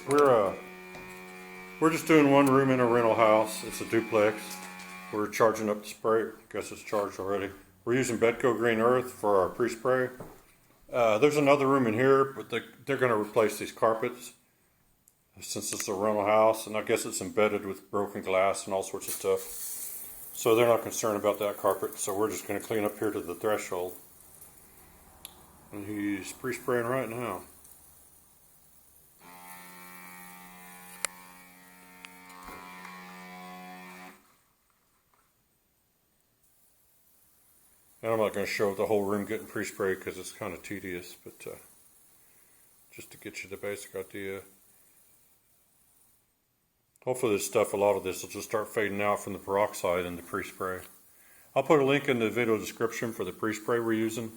We're just doing one room in a rental house. It's a duplex. We're charging up the spray. I guess it's charged already. We're using Betco Green Earth for our pre-spray. There's another room in here, but they're going to replace these carpets since it's a rental house, and I guess it's embedded with broken glass and all sorts of stuff. So they're not concerned about that carpet. So we're just going to clean up here to the threshold. And he's pre-spraying right now. And I'm not going to show the whole room getting pre-sprayed because it's kind of tedious, but just to get you the basic idea. Hopefully this stuff, a lot of this will just start fading out from the peroxide and the pre-spray. I'll put a link in the video description for the pre-spray we're using.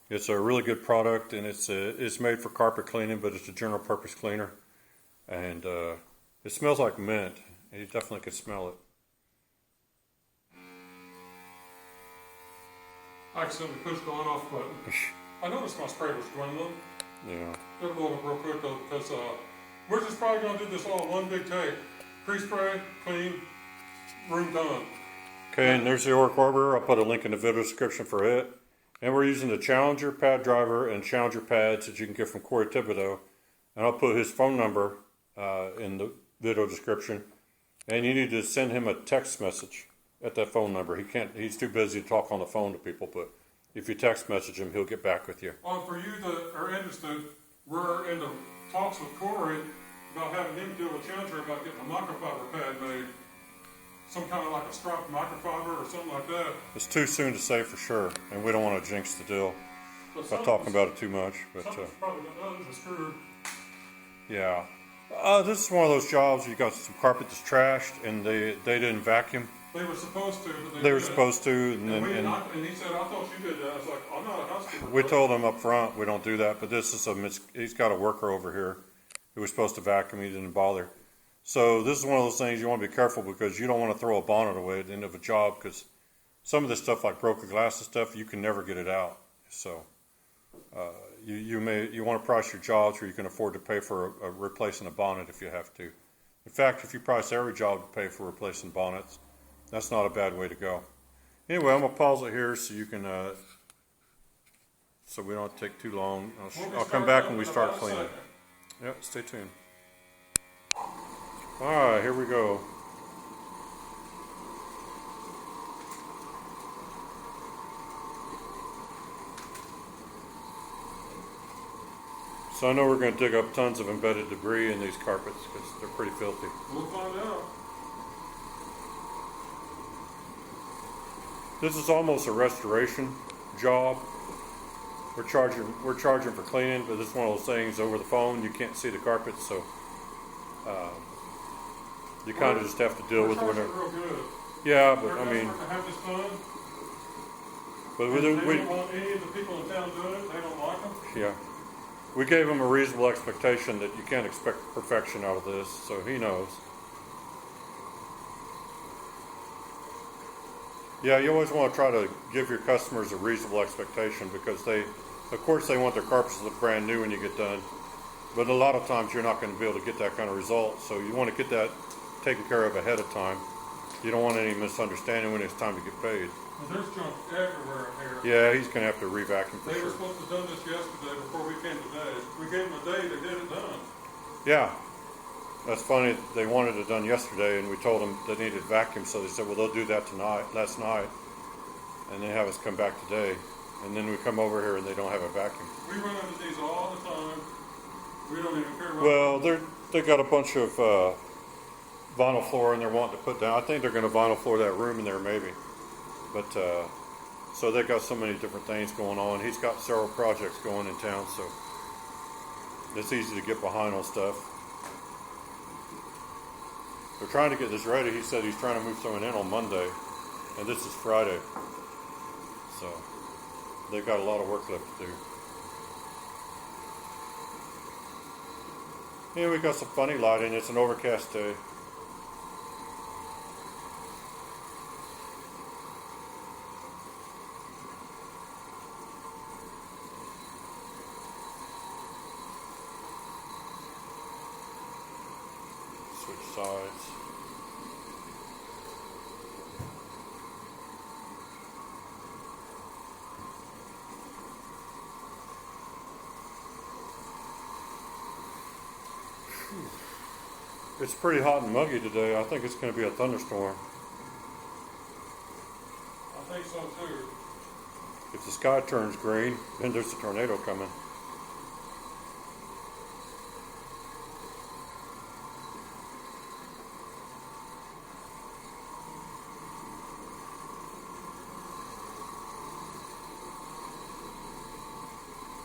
It's a really good product, and it's made for carpet cleaning, but it's a general purpose cleaner. And it smells like mint, and you definitely can smell it. I accidentally pushed the on-off button. I noticed my spray was dwindling. Yeah. It'll blow up real quick though, because we're just probably going to do this all in one big take. Pre-spray, clean, room done. Okay, and there's the Oreck Arbor. I'll put a link in the video description for it. And we're using the Challenger pad driver and Challenger pads that you can get from Corey Thibodaux. And I'll put his phone number in the video description. And you need to send him a text message at that phone number. He's too busy to talk on the phone to people, but if you text message him, he'll get back with you. For you that are interested, we're in the talks with Corey about having him deal with Challenger about getting a microfiber pad made. Some kind of like a striped microfiber or something like that. It's too soon to say for sure, and we don't want to jinx the deal by talking about it too much. But probably not screwed. Yeah. This is one of those jobs you got some carpet that's trashed and they didn't vacuum. They were supposed to, but they were supposed to, and he said, "I thought you did that." I was like, "I'm not a housekeeper." We told him up front we don't do that, but this is he's got a worker over here who was supposed to vacuum. He didn't bother. So this is one of those things you want to be careful because you don't want to throw a bonnet away at the end of a job because some of this stuff like broken glass and stuff you can never get it out. So you want to price your jobs where you can afford to pay for replacing a bonnet if you have to. In fact, if you price every job to pay for replacing bonnets, that's not a bad way to go. Anyway, I'm going to pause it here so you can, so we don't take too long. I'll come back when we start cleaning. Yep, stay tuned. All right, here we go. So I know we're going to dig up tons of embedded debris in these carpets because they're pretty filthy. We'll find out. This is almost a restoration job. We're charging for cleaning, but this is one of those things over the phone. You can't see the carpet, so you kind of just have to deal with it. Real good. Yeah, but I mean, have this done. But they don't want any of the people in town doing it. They don't like them. Yeah, we gave him a reasonable expectation that you can't expect perfection out of this, so he knows. Yeah, you always want to try to give your customers a reasonable expectation because of course they want their carpets to look brand new when you get done, but a lot of times you're not going to be able to get that kind of result, so you want to get that taken care of ahead of time. You don't want any misunderstanding when it's time to get paid. Well, there's junk everywhere in here. Yeah, he's going to have to re-vacuum for sure. They were supposed to have done this yesterday before we came today. We gave them a day, they did it done. Yeah. That's funny. They wanted it done yesterday, and we told them they needed vacuum, so they said, well, they'll do that last night, and they have us come back today. And then we come over here, and they don't have a vacuum. We run into these all the time. We don't even care. Well, they got a bunch of vinyl floor, and they're wanting to put down. I think they're going to vinyl floor that room in there, maybe. But so they've got so many different things going on. He's got several projects going in town, so it's easy to get behind on stuff. They're trying to get this ready. He said he's trying to move someone in on Monday, and this is Friday. So they've got a lot of work left to do. Yeah, we got some funny lighting. It's an overcast day. Switch sides. It's pretty hot and muggy today. I think it's going to be a thunderstorm. I think so too. If the sky turns green, then there's a tornado coming.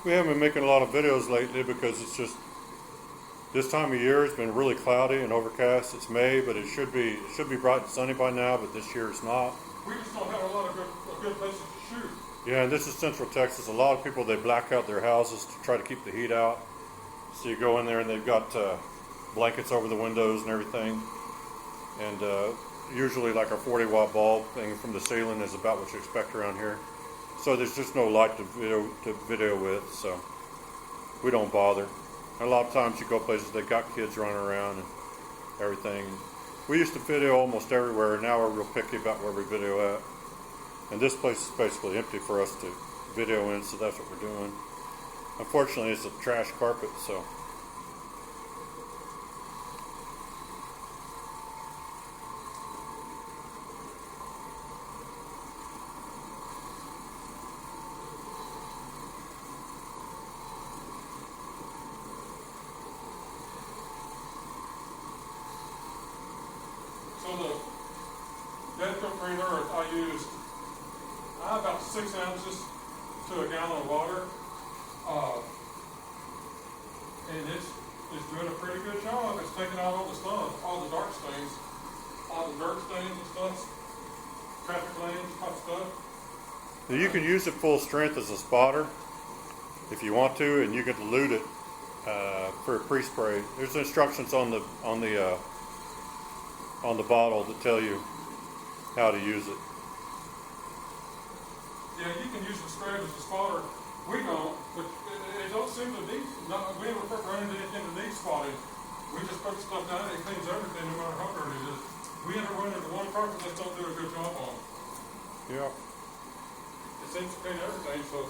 We haven't been making a lot of videos lately because it's just this time of year. It's been really cloudy and overcast. It's May, but it should be bright and sunny by now. But this year it's not. We just don't have a lot of good places to shoot. Yeah, and this is Central Texas. A lot of people, they black out their houses to try to keep the heat out. So you go in there and they've got blankets over the windows and everything. And usually like a 40-watt bulb thing from the ceiling is about what you expect around here. So there's just no light to video with, so we don't bother. And a lot of times you go places that got kids running around and everything. We used to video almost everywhere. Now we're real picky about where we video at. And this place is basically empty for us to video in, so that's what we're doing. Unfortunately, it's a trash carpet, so. So the Betco Green Earth I used about 6 ounces to a gallon of water, and it's doing a pretty good job. It's taking out all the stuff, all the dark stains, all the dirt stains and stuff, traffic lanes, type stuff. Now you can use it full strength as a spotter if you want to, and you can dilute it for a pre-spray. There's instructions on the bottle that tell you how to use it. Yeah, you can use it straight as a spotter. We don't, but it don't seem to need. We haven't run into anything that needs spotting. We just put stuff down and it cleans everything, no matter how dirty it is. We haven't run into one carpet that don't do a good job on. Yeah. It seems to clean everything, so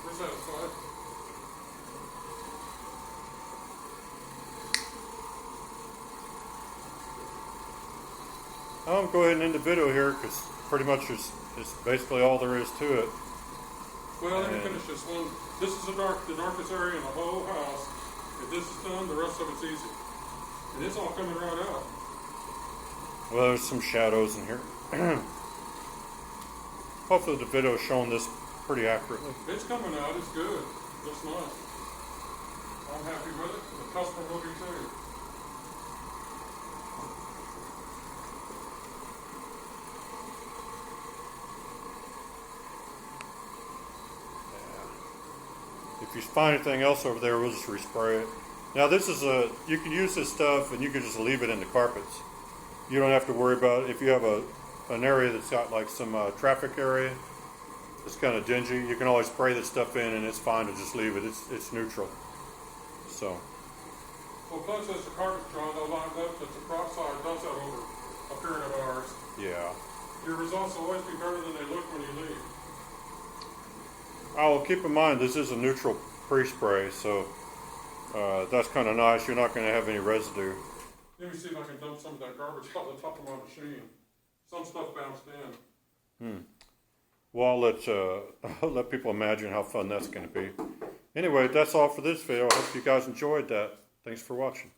we're satisfied. I'll go ahead and end the video here because pretty much it's basically all there is to it. Well, let me finish this one. This is the darkest area in the whole house. If this is done, the rest of it's easy. And it's all coming right out. Well, there's some shadows in here. Hopefully the video is showing this pretty accurately. It's coming out. It's good. Looks nice. I'm happy with it. The customer will be too. If you find anything else over there, we'll just respray it. Now this is you can use this stuff and you can just leave it in the carpets. You don't have to worry about it. If you have an area that's got like some traffic area, it's kind of dingy, you can always spray this stuff in and it's fine to just leave it. It's neutral. So. Well, plus as the carpet's dry, they'll line up that the peroxide does that over a period of hours. Yeah. Your results will always be better than they look when you leave. Oh, well, keep in mind this is a neutral pre-spray, so that's kind of nice. You're not going to have any residue. Let me see if I can dump some of that garbage off the top of my machine. Some stuff bounced in. Well, I'll let people imagine how fun that's going to be. Anyway, that's all for this video. I hope you guys enjoyed that. Thanks for watching.